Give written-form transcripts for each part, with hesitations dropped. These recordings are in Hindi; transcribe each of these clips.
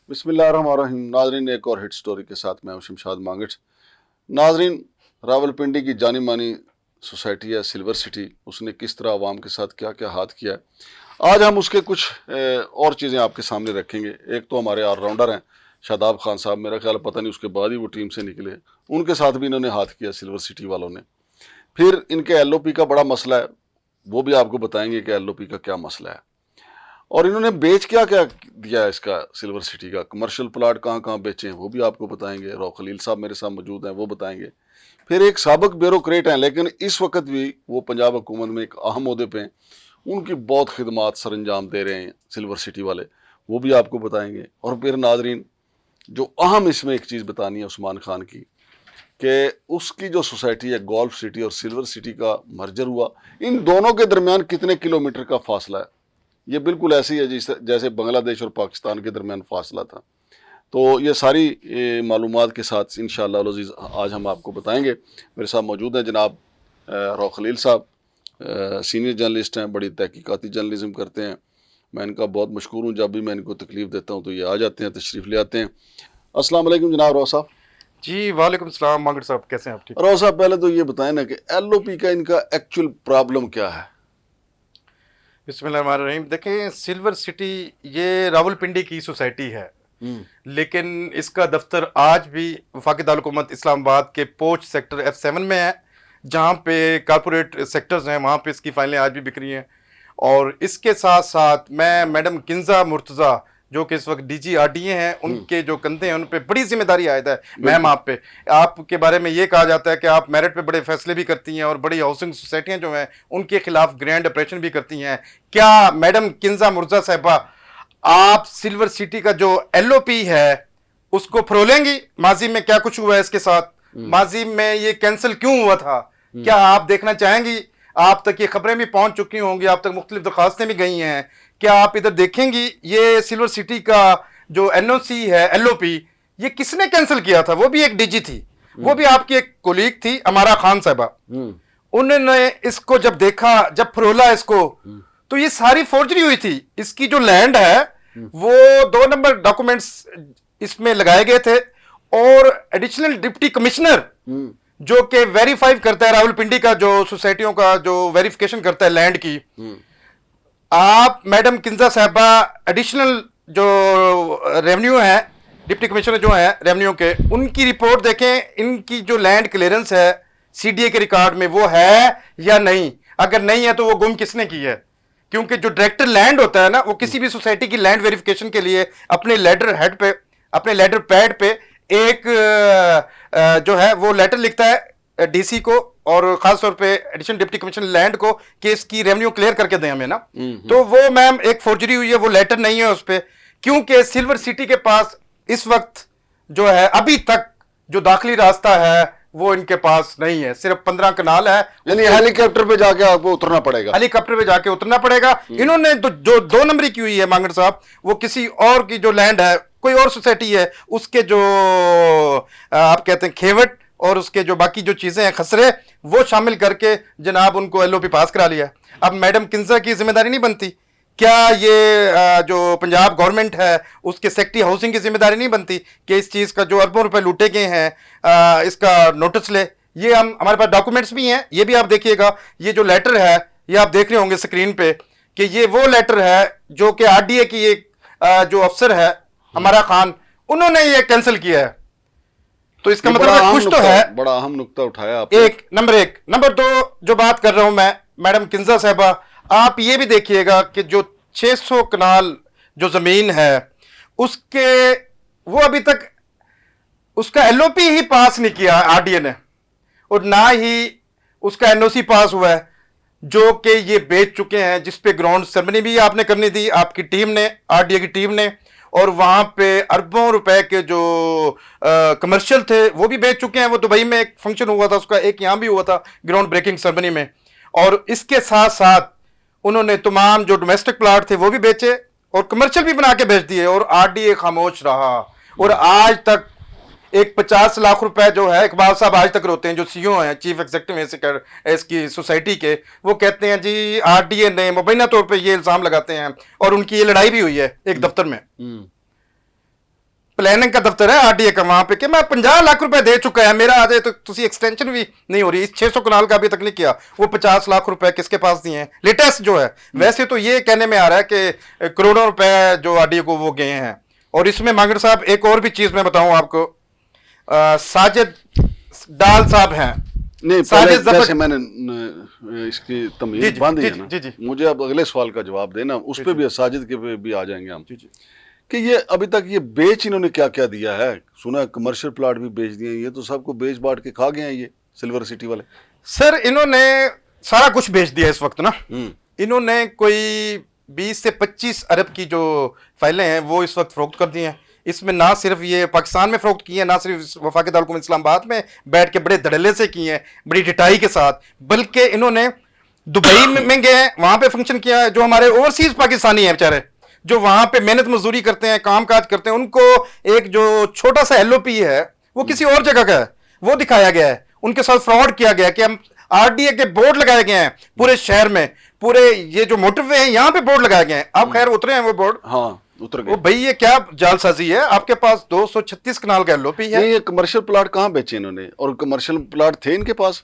बिस्मिल्लाहिर्रहमानिर्रहीम। नाजरीन, एक और हिट स्टोरी के साथ मैं हूं शमशाद मांगट। नाजरीन, रावलपिंडी की जानी मानी सोसाइटी है सिल्वर सिटी, उसने किस तरह आवाम के साथ क्या क्या हाथ किया है, आज हम उसके कुछ और चीज़ें आपके सामने रखेंगे। एक तो हमारे ऑलराउंडर हैं शादाब खान साहब, मेरा ख्याल पता नहीं उसके बाद ही वो टीम से निकले, उनके साथ भी इन्होंने हाथ किया सिल्वर सिटी वालों ने। फिर इनके एलओपी का बड़ा मसला है, वो भी आपको बताएंगे कि एलओपी का क्या मसला है, और इन्होंने बेच क्या क्या दिया है इसका सिल्वर सिटी का, कमर्शियल प्लाट कहाँ कहाँ बेचे हैं वो भी आपको बताएंगे। रौ खलील साहब मेरे साथ मौजूद हैं, वो बताएंगे। फिर एक साबिक ब्यूरोक्रेट हैं लेकिन इस वक्त भी वो पंजाब हुकूमत में एक अहम ओहदे पे हैं, उनकी बहुत खिदमात सर अंजाम दे रहे हैं सिल्वर सिटी वाले, वो भी आपको बताएंगे। और फिर नाजरीन, जो अहम इसमें एक चीज़ बतानी है उस्मान खान की, कि उसकी जो सोसाइटी है गोल्फ सिटी और सिल्वर सिटी का मर्जर हुआ, इन दोनों के दरमियान कितने किलोमीटर का फासला है। ये बिल्कुल ऐसे ही है जैसे बांग्लादेश और पाकिस्तान के दरमियान फासला था। तो ये सारी मालूमात के साथ इंशाअल्लाह अज़ीज़ आज हम आपको बताएंगे। मेरे साथ मौजूद हैं जनाब रौ खलील साहब, सीनियर जर्नलिस्ट हैं, बड़ी तहकीकाती जर्नलिज्म करते हैं। मैं इनका बहुत मशहूर हूँ, जब भी मैं इनको तकलीफ़ देता हूँ तो ये आ जाते हैं, तशरीफ़ ले आते हैं। अस्सलाम वालेकुम जनाब रौ साहब। जी वालेकुम सलाम मांगड़ साहब, कैसे हैं आप? ठीक। रौ साहब, पहले तो ये बताएं ना कि एलओपी का इनका एक्चुअल प्रॉब्लम क्या है। बिस्मिल्लाहिर्रहमानिर्रहीम। देखें, सिल्वर सिटी ये रावलपिंडी की सोसाइटी है, लेकिन इसका दफ्तर आज भी वफाकी दारुल हुकूमत इस्लामाबाद के पोच सेक्टर F7 में है, जहाँ पे कारपोरेट सेक्टर्स हैं, वहाँ पे इसकी फाइलें आज भी बिक रही हैं। और इसके साथ साथ मैं मैडम किंजा मुर्तज़ा, जो कि इस वक्त DGRDA हैं, उनके जो कंधे हैं उन पे बड़ी जिम्मेदारी आयद है मैम आप पे। आपके बारे में ये कहा जाता है कि आप मेरिट पे बड़े फैसले भी करती हैं और बड़ी हाउसिंग सोसाइटियां जो हैं उनके खिलाफ ग्रैंड ऑपरेशन भी करती हैं। क्या मैडम किंजा मुर्तज़ा साहिबा, आप सिल्वर सिटी का जो LOP है उसको फरोलेंगी? माजी में क्या कुछ हुआ है इसके साथ, माजी में ये कैंसिल क्यों हुआ था, क्या आप देखना चाहेंगी? आप तक ये खबरें भी पहुंच चुकी होंगी, आप तक मुख्तलिफ दरखास्तें भी गई हैं, क्या आप इधर देखेंगी ये सिल्वर सिटी का जो NOC है, LOP, ये किसने कैंसिल किया था? वो भी एक DG थी, वो भी आपकी एक कोलीग थी अमारा खान साहबा। उन्होंने इसको जब देखा, जब फरोला इसको, तो ये सारी फोर्जरी हुई थी। इसकी जो लैंड है वो 2 नंबर डॉक्यूमेंट्स इसमें लगाए गए थे, और एडिशनल डिप्टी कमिश्नर जो कि वेरीफाई करता है रावलपिंडी का, जो सोसाइटियों का जो वेरिफिकेशन करता है लैंड की, आप मैडम किंजा साहबा एडिशनल जो रेवेन्यू है, डिप्टी कमिश्नर जो है रेवेन्यू के, उनकी रिपोर्ट देखें, इनकी जो लैंड क्लियरेंस है CDA के रिकॉर्ड में वो है या नहीं। अगर नहीं है तो वो गुम किसने की है? क्योंकि जो डायरेक्टर लैंड होता है ना, वो किसी भी सोसाइटी की लैंड वेरिफिकेशन के लिए अपने लेटर हेड पे, अपने लेटर पैड पे एक जो है वो लेटर लिखता है DC को, और खास तौर पे एडिशनल डिप्टी कमिश्नर लैंड को, कि इसकी रेवेन्यू क्लियर करके दें हमें ना। तो वो मैम एक फोर्जरी हुई है, वो लेटर नहीं है उस पर, क्योंकि सिल्वर सिटी के पास इस वक्त जो है अभी तक जो दाखिली रास्ता है वो इनके पास नहीं है, सिर्फ 15 कनाल है। यानी हेलीकॉप्टर पे जाके आपको उतरना पड़ेगा, हेलीकॉप्टर पे जाके उतरना पड़ेगा। इन्होंने तो जो 2 नंबरी की हुई है मांगड़ साहब, वो किसी और की जो लैंड है, कोई और सोसाइटी है, उसके जो आप कहते हैं खेवट और उसके जो बाकी जो चीजें हैं खसरे, वो शामिल करके जनाब उनको LOP पास करा लिया। अब मैडम किंजा की जिम्मेदारी नहीं बनती क्या? ये जो पंजाब गवर्नमेंट है उसके सेक्रेटरी हाउसिंग की जिम्मेदारी नहीं बनती कि इस चीज का जो अरबों रुपए लूटे गए हैं इसका नोटिस ले? ये हमारे पास डॉक्यूमेंट्स भी हैं, ये भी आप देखिएगा। ये जो लेटर है, ये आप देख रहे होंगे स्क्रीन पे, कि ये वो लेटर है जो कि RDA की एक जो अफसर है अमारा खान, उन्होंने ये कैंसिल किया है। तो इसका मतलब है कुछ तो है। बड़ा अहम नुक्ता उठाया आप। नंबर एक। नंबर 2 जो बात कर रहा हूं मैं मैडम किंजा साहबा, आप ये भी देखिएगा कि जो 600 कनाल जो जमीन है उसके, वो अभी तक उसका LOP ही पास नहीं किया RDA ने, और ना ही उसका NOC पास हुआ है, जो कि ये बेच चुके हैं, जिसपे ग्राउंड सेरेमनी भी आपने करनी थी, आपकी टीम ने, RDA की टीम ने, और वहां पे अरबों रुपए के जो कमर्शियल थे वो भी बेच चुके हैं। वो दुबई में एक फंक्शन हुआ था उसका, एक यहां भी हुआ था ग्राउंड ब्रेकिंग सेरेमनी में। और इसके साथ साथ उन्होंने तमाम जो डोमेस्टिक प्लाट थे वो भी बेचे और कमर्शियल भी बना के बेच दिए, और RDA खामोश रहा। और आज तक एक 50 लाख रुपए जो है, इकबाल साहब आज तक रोते हैं, जो CEO हैं, चीफ एग्जीक्यूटिव इसकी सोसाइटी के, वो कहते हैं जी RDA ने मुबैना तौर पे ये इल्जाम लगाते हैं, और उनकी ये लड़ाई भी हुई है एक दफ्तर में। प्लानिंग का दफ्तर है आरडीए का वहां पे कि मैं 50 लाख रुपए दे चुका है, मेरा आ जाए तो तुसी एक्सटेंशन भी नहीं हो रही। इस 600 कनाल का अभी तक नहीं किया, वो 50 लाख रुपए किसके पास दिए हैं लेटेस्ट जो है। वैसे तो ये कहने में आ रहा है कि करोड़ों रुपए जो आरडीए को वो गए हैं। और इसमें मांगड़ साहब एक और भी चीज मैं बताऊं आपको, साजिद डाल साहब हैं, नहीं, पहले जैसे मैंने इसकी तमीज बांधी है ना, जी। मुझे अब अगले सवाल का जवाब देना, उस पे भी साजिद के पे भी आ जाएंगे हम। जी। कि ये अभी तक ये बेच इन्होंने क्या क्या दिया है, सुना कमर्शियल प्लाट भी बेच दिए, ये तो सबको बेच बांट के खा गए हैं ये सिल्वर सिटी वाले। सर इन्होंने सारा कुछ बेच दिया इस वक्त ना। इन्होंने कोई 20 से 25 अरब की जो फाइलें हैं वो इस वक्त फरोख्त कर दी हैं। इसमें ना सिर्फ ये पाकिस्तान में फरोख्त की है, ना सिर्फ वफाकी दारुल हुकूमत इस्लामाबाद में बैठ के बड़े धड़ल्ले से की हैं, बड़ी डिटाई के साथ, बल्कि इन्होंने दुबई में गए हैं, वहां पे फंक्शन किया है। जो हमारे ओवरसीज पाकिस्तानी हैं बेचारे, जो वहां पे मेहनत मजदूरी करते हैं, काम काज करते हैं, उनको एक जो छोटा सा एलओपी है वो किसी और जगह का है, वो दिखाया गया है। उनके साथ फ्रॉड किया गया कि हम आरडीए के बोर्ड लगाए गए हैं पूरे शहर में, पूरे ये जो मोटरवे हैं यहाँ पे बोर्ड लगाए गए हैं। आप खैर उतरे हैं वो बोर्ड? हाँ उतर गए। वो भाई ये क्या जालसाजी है, आपके पास 236 कनाल का एलओपी है। नहीं, ये कमर्शियल प्लाट कहाँ बेचे इन्होंने, और कमर्शियल प्लाट थे इनके पास?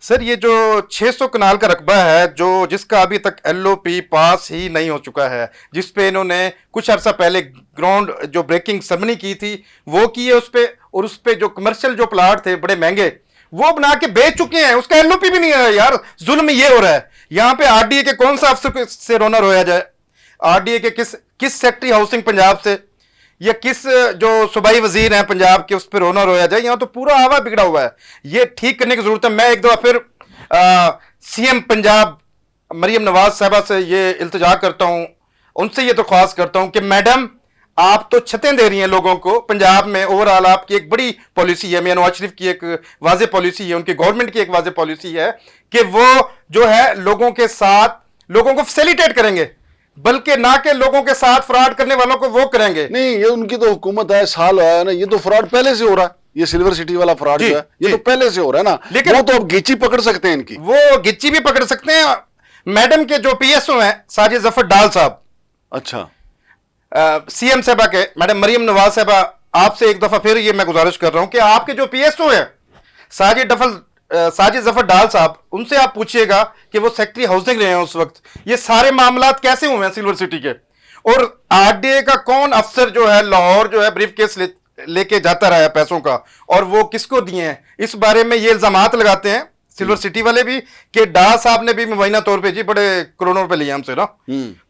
सर ये जो 600 कनाल का रकबा है, जो जिसका अभी तक एलओपी पास ही नहीं हो चुका है, जिसपे इन्होंने कुछ अर्सा पहले ग्राउंड जो ब्रेकिंग सेरेमनी की थी वो की है उस पे, और उस पे जो कमर्शियल जो प्लाट थे बड़े महंगे वो बना के बेच चुके हैं, उसका एलओपी भी नहीं है। यार जुल्म ये हो रहा है। यहाँ पे आरडीए के कौन सा अफसर से रोना रोया जाए, आरडीए के किस सेक्रेटरी हाउसिंग पंजाब से या किस जो सूबाई वजीर हैं पंजाब के उस पर रोना रोया जाए। यहाँ तो पूरा हवा बिगड़ा हुआ है, ये ठीक करने की जरूरत है। मैं एक दफा फिर सीएम पंजाब मरियम नवाज साहबा से ये इल्तिजा करता हूं, उनसे ये दरख्वास्त करता हूं कि मैडम आप तो छतें दे रही हैं लोगों को पंजाब में, ओवरऑल आपकी एक बड़ी पॉलिसी है, मियां नवाज शरीफ की एक वाज़ेह पॉलिसी है, उनकी गवर्नमेंट की एक वाज़ेह पॉलिसी है कि वो जो है लोगों के साथ लोगों को फैसिलिटेट करेंगे, बल्कि ना के लोगों के साथ फ्रॉड करने वालों को वो करेंगे। नहीं, ये उनकी तो हुकूमत है, साल आया है ना, ये तो फ्रॉड पहले से हो रहा है। ये सिल्वर सिटी वाला फ्रॉड जो है ये तो पहले से हो रहा है ना, लेकिन वो तो अब गिच्ची पकड़ सकते हैं इनकी, वो गिच्ची भी पकड़ सकते हैं। मैडम के जो पीएसओ हैं साजिद जफर डाल साहब, अच्छा सीएम साहबा के, मैडम मरियम नवाज साहबा, आपसे एक दफा फिर ये मैं गुजारिश कर रहा हूं कि आपके जो पीएसओ हैं साजिद जफर डाल साहब, उनसे आप पूछिएगा कि वो सेक्रेटरी हाउसिंग रहे हैं उस वक्त, ये सारे मामलात कैसे हुए हैं सिल्वर सिटी के, और आरडीए का कौन अफसर जो है लाहौर जो है ब्रीफ केस लेके जाता रहा है पैसों का, और वो किसको दिए हैं, इस बारे में ये इल्जामात लगाते हैं सिल्वर सिटी वाले भी कि डाल साहब ने भी मुबैना तौर पे जी बड़े करोड़ों रुपए लिए हमसे ना।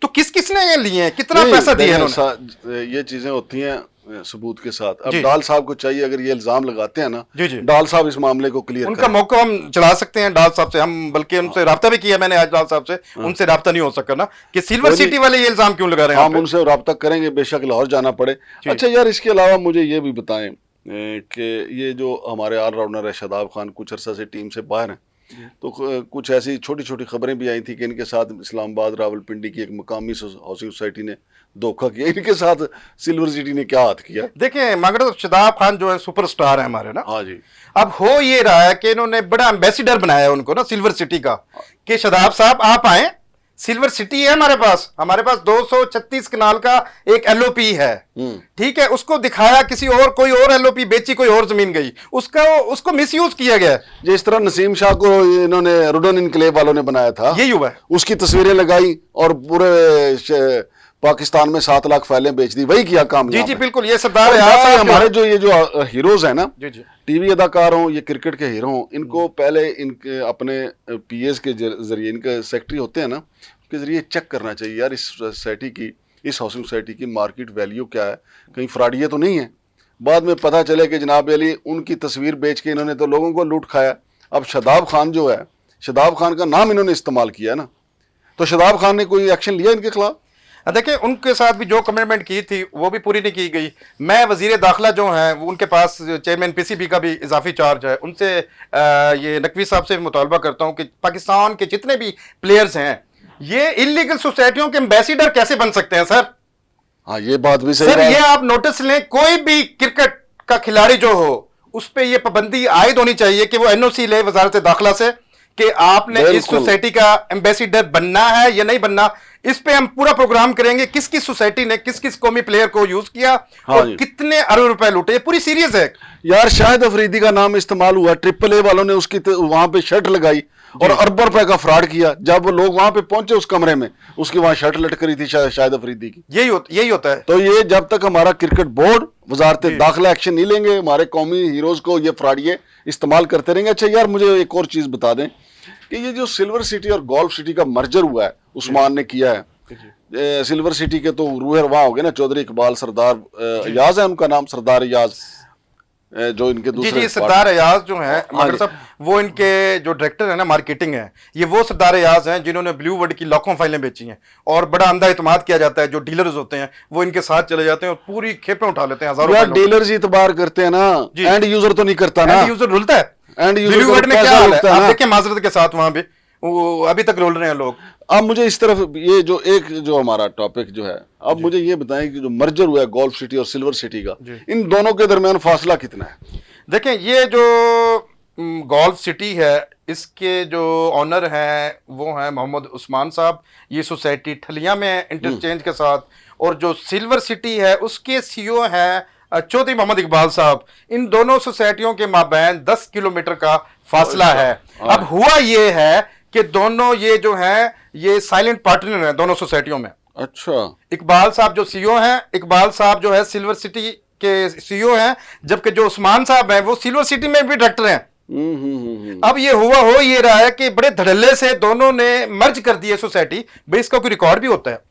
तो किस किसने ये लिए हैं, कितना पैसा दिया है? ये चीजें होती हैं सबूत के साथ। अब डाल साहब को चाहिए, अगर ये इल्जाम लगाते हैं ना, डाल साहब इस मामले को क्लियर उनका मौका हम चला सकते हैं डाल साहब से, हम बल्कि उनसे राब्ता भी किया मैंने आज डाल साहब से, उनसे राब्ता नहीं हो सका ना कि सिल्वर सिटी वाले ये इल्जाम क्यों लगा रहे हैं। हम उनसे राब्ता करेंगे, बेशक लाहौर जाना पड़े। अच्छा यार, इसके अलावा मुझे ये भी बताएं कि ये जो हमारे ऑलराउंडर है शादाब खान, कुछ अर्सा से टीम से बाहर हैं, तो कुछ ऐसी छोटी छोटी खबरें भी आई थी कि इनके साथ इस्लामाबाद रावलपिंडी की एक मकामी हाउसिंग सोसाइटी ने धोखा किया। इनके साथ सिल्वर सिटी ने क्या हाथ किया? देखें मगर शादाब खान जो है सुपरस्टार है हमारे ना। हाँ जी। अब हो ये रहा है कि इन्होंने बड़ा एम्बेसिडर बनाया है उनको ना सिल्वर सिटी का, कि शादाब साहब आप आए, सिल्वर सिटी है हमारे पास 236 कनाल का एक एलओपी है, ठीक है, उसको दिखाया किसी और, कोई और एलओपी बेची, कोई और जमीन गई, उसको मिसयूज किया गया। जिस तरह नसीम शाह को इन्होंने रुडन इनकलेव वालों ने बनाया था, यही हुआ है, उसकी तस्वीरें लगाई और पूरे पाकिस्तान में 7 लाख फाइलें बेच दी, वही किया काम। जी बिल्कुल, ये सरदार हमारे जो ये जो हीरोज है ना, टीवी अदाकार हों, ये क्रिकेट के हीरो हों, इनको पहले इनके अपने पीएस के जरिए, इनके सेक्रेटरी होते हैं ना, के जरिए चेक करना चाहिए यार इस सोसाइटी की, इस हाउसिंग सोसाइटी की मार्केट वैल्यू क्या है, कहीं फ्रॉडिये तो नहीं है। बाद में पता चले कि जनाब अली उनकी तस्वीर बेच के इन्होंने तो लोगों को लूट खाया। अब शादाब खान जो है, शादाब खान का नाम इन्होंने इस्तेमाल किया ना, तो शादाब खान ने कोई एक्शन लिया इनके खिलाफ? देखिए उनके साथ भी जो कमिटमेंट की थी वो भी पूरी नहीं की गई। मैं वजीर दाखिला जो हैं वो उनके पास चेयरमैन पीसीबी का भी इजाफी चार्ज है, उनसे ये नकवी साहब से मुतालबा करता हूं कि पाकिस्तान के जितने भी प्लेयर्स हैं ये इलीगल सोसाइटियों के एम्बेसिडर कैसे बन सकते हैं सर? हाँ ये बात भी सही सर, ये आप नोटिस लें, कोई भी क्रिकेट का खिलाड़ी जो हो उस पर यह पाबंदी आयद होनी चाहिए कि वो एनओसी ले वजारत दाखिला से कि आपने इस सोसाइटी का एम्बेसिडर बनना है या नहीं बनना। इस पे हम पूरा प्रोग्राम करेंगे, किस किस सोसाइटी ने किस किस कौमी प्लेयर को यूज किया हाँ और जी। कितने अरब रुपए लूटे। ये पूरी सीरीज है। यार शाहिद अफरीदी का नाम इस्तेमाल हुआ, ट्रिपल ए वालों ने उसकी वहां पे शर्ट लगाई और अरबों रुपए का फ्रॉड किया। जब वो लोग वहां पे पहुंचे उस कमरे में, उसकी वहां शर्ट लटक रही थी शाहिद अफरीदी की। यही होता है। तो ये जब तक हमारा क्रिकेट बोर्ड वजारत दाखिला एक्शन नहीं लेंगे, हमारे कौमी हीरोज को ये फ्रॉडिये इस्तेमाल करते रहेंगे। अच्छा यार मुझे एक और चीज बता दें कि ये जो सिल्वर सिटी और गोल्फ सिटी का मर्जर हुआ है, उस्मान ने किया है। सिल्वर सिटी के तो रूह वहां हो गए ना, चौधरी इकबाल सरदार अयाज है उनका नाम, सरदार अयाज, जो इनके दूसरे जी सरदार अयाज जो है हाँ मगर जी। साहब, वो इनके जो डायरेक्टर है ना मार्केटिंग है, ये वो सरदार अयाज हैं जिन्होंने ब्लू वर्ल्ड की लाखों फाइलें बेची हैं और बड़ा अंधा इत्मीनाद किया जाता है। जो डीलर्स होते हैं वो इनके साथ चले जाते हैं और पूरी खेपें उठा लेते हैं, हजारों यार फाइलों की। डीलर्स ही इतबार करते हैं ना, जी। एंड यूजर तो नहीं करता ना। एंड यूजर रुलता है। एंड यूजर ब्लू को वर्ल्ड में पैसा क्या हाल है लगता है आप ना। देखिए, माजरत के साथ वहां पे वो अभी तक रोल रहे हैं लोग। अब मुझे इस तरफ ये जो हमारा टॉपिक जो है, अब मुझे ये बताएं कि जो मर्जर हुआ है गोल्फ सिटी और सिल्वर सिटी का, इन दोनों के दरमियान फासला कितना है? देखें, ये जो गोल्फ सिटी है इसके जो ऑनर हैं वो हैं मोहम्मद उस्मान साहब। ये सोसाइटी ठलिया में है इंटरचेंज के साथ। और जो सिल्वर सिटी है उसके सीईओ हैं चौधरी मोहम्मद इकबाल साहब। इन दोनों सोसाइटियों के माबैन 10 किलोमीटर का फासला है। अब हुआ ये है कि दोनों ये जो है ये साइलेंट पार्टनर हैं दोनों सोसाइटियों में। अच्छा। इकबाल साहब जो सीईओ हैं, इकबाल साहब जो है सिल्वर सिटी के सीईओ हैं, जबकि जो उस्मान साहब हैं वो सिल्वर सिटी में भी डायरेक्टर हैं। अब ये हो ये रहा है कि बड़े धड़ल्ले से दोनों ने मर्ज कर दिए सोसाइटी। भाई इसका कोई रिकॉर्ड भी होता है,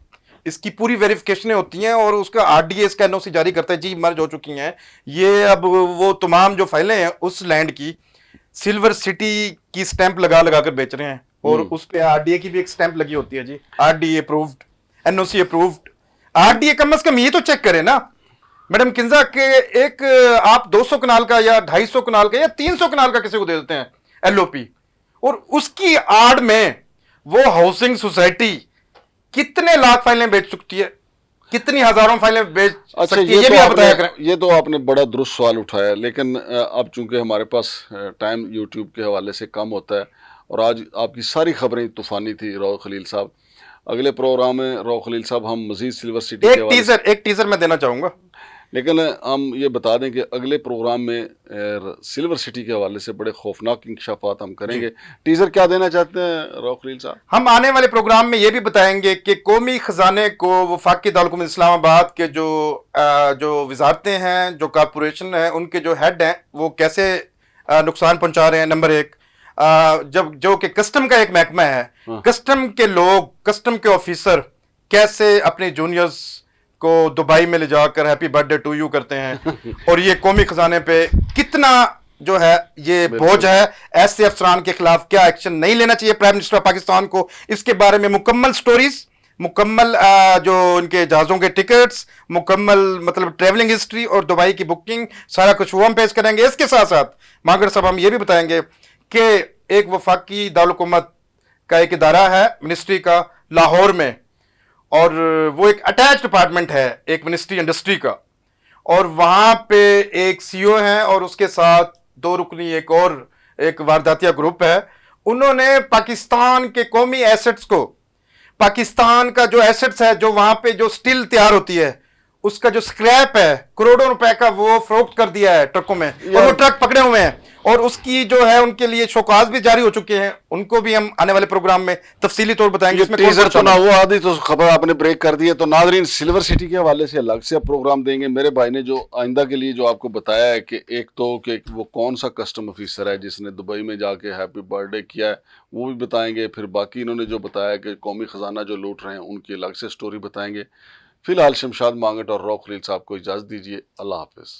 इसकी पूरी वेरिफिकेशनें होती हैं और उसका आरडीए इसका एनओसी जारी करता है, जी मर्ज हो चुकी हैं ये। अब वो तमाम जो फाइलें हैं उस लैंड की सिल्वर सिटी की स्टैंप लगा लगा कर बेच रहे हैं और उस पे आरडीए की भी एक स्टैंप लगी होती है, G RDA approved, NOC approved. RDA कम से कम ये तो चेक करे ना मैडम किंजा के एक आप 200 कनाल का या 250 कनाल का या 300 कनाल का किसी को दे देते हैं एलओपी, और उसकी आड़ में वो हाउसिंग सोसाइटी कितने लाख फाइलें बेच चुकी है, कितनी हजारों फाइलें बेच सकती है, ये भी आप बताया करें। ये तो आपने बड़ा दुरुस्त सवाल उठाया, लेकिन अब चूंकि हमारे पास टाइम यूट्यूब के हवाले से कम होता है और आज आपकी सारी खबरें तूफानी थी रऊफ खलील साहब। अगले प्रोग्राम में रऊफ खलील साहब हम मजीद सिल्वर सिटी एक टीजर मैं देना चाहूंगा, लेकिन हम ये बता दें कि अगले प्रोग्राम में सिल्वर सिटी के हवाले से बड़े खौफनाक इंकशाफात हम करेंगे। टीजर क्या देना चाहते हैं रऊफ खलील साहब? हम आने वाले प्रोग्राम में ये भी बताएंगे कि कौमी खजाने को वफाकी दारुल इस्लामाबाद के जो वजारतें हैं, जो कॉरपोरेशन है, उनके जो हेड हैं वो कैसे नुकसान पहुंचा रहे हैं। नंबर एक, जब जो कि कस्टम का एक महकमा है, कस्टम के लोग, कस्टम के ऑफिसर कैसे अपने जूनियर्स को दुबई में ले जाकर हैप्पी बर्थडे टू यू करते हैं और ये कौमी खजाने पे कितना जो है ये बोझ है। ऐसे अफसरान के खिलाफ क्या एक्शन नहीं लेना चाहिए प्राइम मिनिस्टर ऑफ पाकिस्तान को, इसके बारे में मुकम्मल स्टोरीज, मुकम्मल जो उनके जहाज़ों के टिकट्स, मुकम्मल मतलब ट्रेवलिंग हिस्ट्री और दुबई की बुकिंग, सारा कुछ वो हम पेश करेंगे। इसके साथ साथ मांगर साहब हम ये भी बताएंगे कि एक वफाकी दारुल हुकूमत का एक इदारा है मिनिस्ट्री का लाहौर में, और वो एक अटैच डिपार्टमेंट है एक मिनिस्ट्री इंडस्ट्री का, और वहां पे एक सीईओ है और उसके साथ 2 रुकनी एक वारदातिया ग्रुप है। उन्होंने पाकिस्तान के कौमी एसेट्स को, पाकिस्तान का जो एसेट्स है, जो वहां पे जो स्टील तैयार होती है उसका जो स्क्रैप है करोड़ों रुपए का, वो फरोख्त कर दिया है ट्रकों में, और वो ट्रक पकड़े हुए हैं और उसकी जो है उनके लिए शोकाज भी जारी हो चुके हैं। उनको भी हम आने वाले प्रोग्राम में तफसीली तौर बताएंगे। इसमें टीजर चुना वो आदि तो खबर आपने ब्रेक कर दी है, तो नाजरीन सिल्वर सिटी के हवाले से अलग से प्रोग्राम देंगे। मेरे भाई ने जो आइंदा के लिए जो आपको बताया है कि एक तो कि वो कौन सा कस्टम ऑफिसर है जिसने दुबई में जाके हैप्पी बर्थडे किया है, वो भी बताएंगे। फिर बाकी इन्होंने जो बताया कि कौमी खजाना जो लूट रहे हैं उनकी अलग से स्टोरी बताएंगे। फिलहाल शमशाद मांगट और रऊफ खलील साहब को इजाज़त दीजिए। अल्लाह हाफिज़।